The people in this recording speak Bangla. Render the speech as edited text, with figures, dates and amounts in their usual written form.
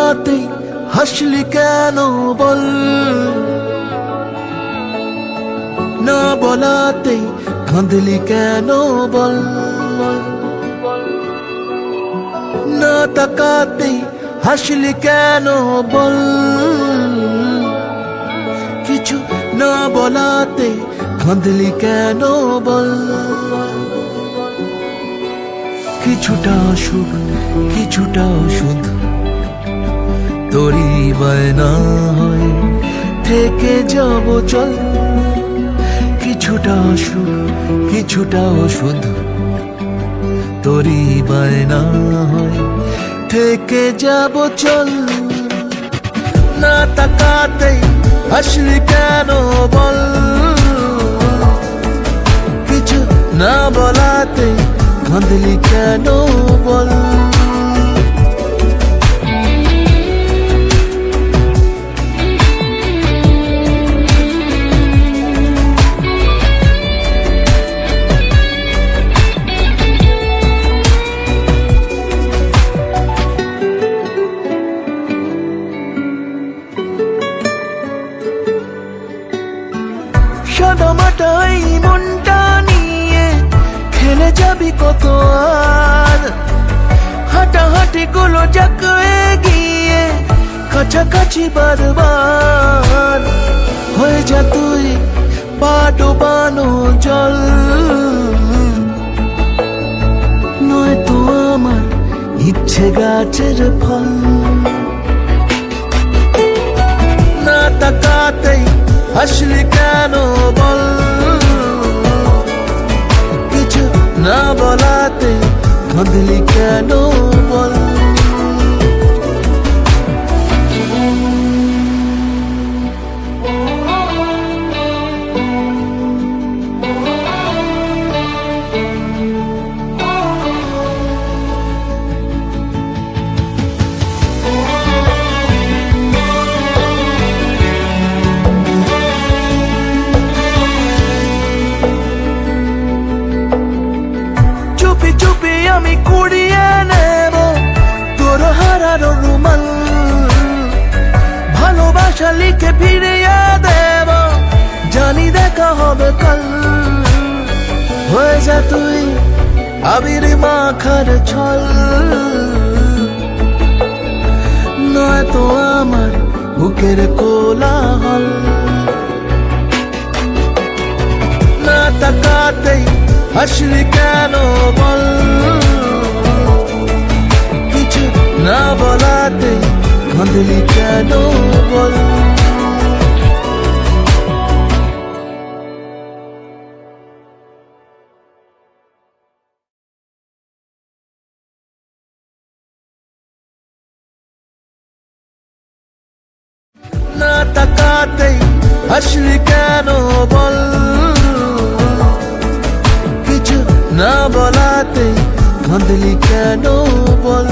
তাকাতেই হাসলি কেন বল, না বলাতেই কাঁদলি কেন বল, না তাকাতেই হাসলি কেন বল, কিছু না বলাতে কাঁদলি কেন বল। কিছুটা সুখ কিছুটা ওষুধ তোরই বায়না হয় থেকে যাব চল, কিছুটা সুখ কিছুটা ওষুধ তোরই বায়না হয় থেকে যাব চল। না তাকাতেই হাসলি কেন বল, কিছু না বলাতে কাঁদলি কেন বল। সাদামাটা এই মনটা নিয়ে খেলে যাবি কত আর, হাঁটাহাঁটি গুলো যাক এগিয়ে কাছাকাছি বারবার, হয়ে যা তুই পা ডোবানো জল, নয়তো আমার ইচ্ছে গাছের ফল। না তাকাতেই হাসলি কেন বল, কিছু না বলাতে কাঁদলি কেন বল। চুপি চুপি আমি কুড়িয়ে নেব তোর হারানো রুমাল, ভালোবাসা লিখে ফিরিয়ে দেব, জানি দেখা হবে কাল। হয়ে যা তুই আবির মাখার ছল, নয়তো আমার বুকের কোলাহল। না তাকাতেই হাসলি কেন বল, কিছু না বলাতে কাঁদলি কেন বল। না তাকাতেই হাসলি কেন বল, কিছু না বলাতে কাঁদলি কেন বল।